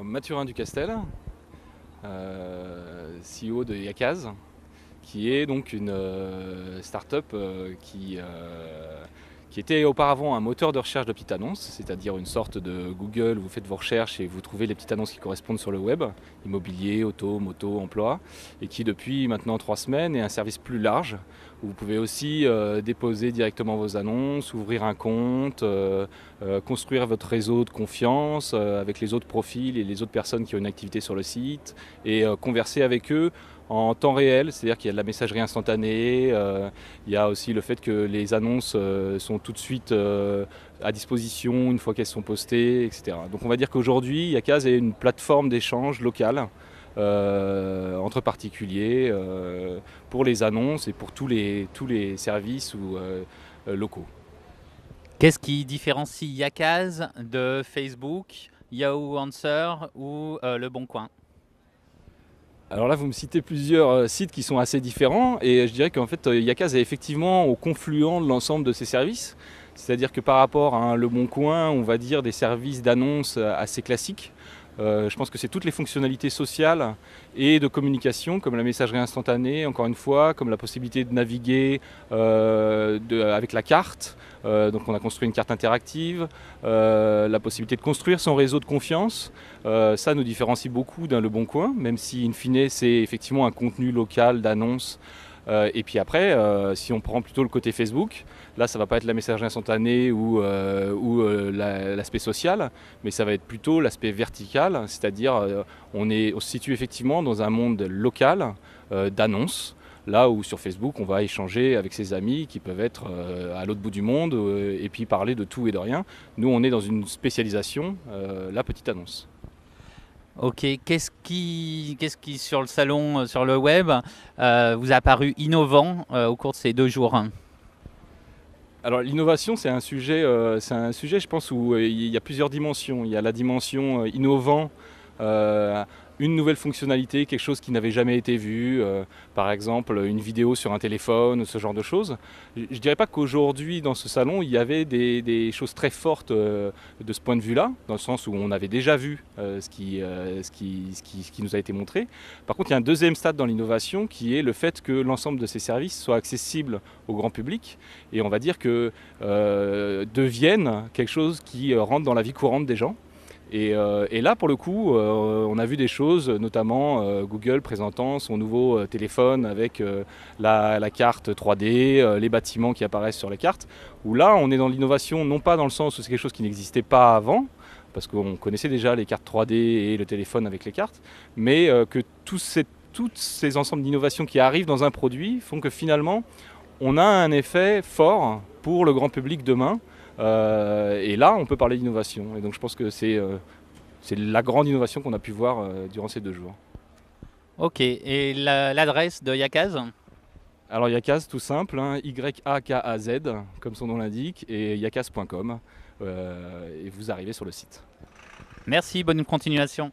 Mathurin Ducastel, CEO de Yakaz, qui est donc une start-up qui était auparavant un moteur de recherche de petites annonces, c'est-à-dire une sorte de Google, vous faites vos recherches et vous trouvez les petites annonces qui correspondent sur le web, immobilier, auto, moto, emploi, et qui depuis maintenant 3 semaines est un service plus large, où vous pouvez aussi déposer directement vos annonces, ouvrir un compte, construire votre réseau de confiance avec les autres profils et les autres personnes qui ont une activité sur le site, et converser avec eux en temps réel, c'est-à-dire qu'il y a de la messagerie instantanée, il y a aussi le fait que les annonces sont tout de suite à disposition une fois qu'elles sont postées, etc. Donc on va dire qu'aujourd'hui, Yakaz est une plateforme d'échange locale entre particuliers pour les annonces et pour tous les services locaux. Qu'est-ce qui différencie Yakaz de Facebook, Yahoo Answer ou Le Bon Coin? Alors là, vous me citez plusieurs sites qui sont assez différents et je dirais qu'en fait, Yakaz est effectivement au confluent de l'ensemble de ces services. C'est-à-dire que par rapport à Le Bon Coin, on va dire des services d'annonce assez classiques. Je pense que c'est toutes les fonctionnalités sociales et de communication, comme la messagerie instantanée, encore une fois, comme la possibilité de naviguer avec la carte. Donc on a construit une carte interactive, la possibilité de construire son réseau de confiance. Ça nous différencie beaucoup d'un Le Bon Coin, même si in fine c'est effectivement un contenu local d'annonce. Et puis après, si on prend plutôt le côté Facebook, là ça va pas être la messagerie instantanée ou l'aspect social, mais ça va être plutôt l'aspect vertical, c'est-à-dire on se situe effectivement dans un monde local d'annonces. Là où sur Facebook, on va échanger avec ses amis qui peuvent être à l'autre bout du monde et puis parler de tout et de rien. Nous, on est dans une spécialisation, la petite annonce. Ok, qu'est-ce qui sur le salon, sur le web, vous a paru innovant au cours de ces 2 jours? Alors l'innovation, c'est un sujet, je pense, où il y a plusieurs dimensions. Il y a la dimension innovant, euh, une nouvelle fonctionnalité, quelque chose qui n'avait jamais été vu, par exemple une vidéo sur un téléphone, ce genre de choses. Je ne dirais pas qu'aujourd'hui, dans ce salon, il y avait des choses très fortes de ce point de vue-là, dans le sens où on avait déjà vu ce qui nous a été montré. Par contre, il y a un deuxième stade dans l'innovation qui est le fait que l'ensemble de ces services soient accessibles au grand public et on va dire que deviennent quelque chose qui rentre dans la vie courante des gens. Et là, pour le coup, on a vu des choses, notamment Google présentant son nouveau téléphone avec la carte 3D, les bâtiments qui apparaissent sur les cartes, où là, on est dans l'innovation, non pas dans le sens où c'est quelque chose qui n'existait pas avant, parce qu'on connaissait déjà les cartes 3D et le téléphone avec les cartes, mais que tous ces ensembles d'innovations qui arrivent dans un produit font que finalement, on a un effet fort pour le grand public demain. Et là, on peut parler d'innovation. Et donc, je pense que c'est la grande innovation qu'on a pu voir durant ces 2 jours. Ok, et l'adresse de Yakaz? Alors, Yakaz, tout simple, hein, Yakaz, comme son nom l'indique, et yakaz.com. Et vous arrivez sur le site. Merci, bonne continuation.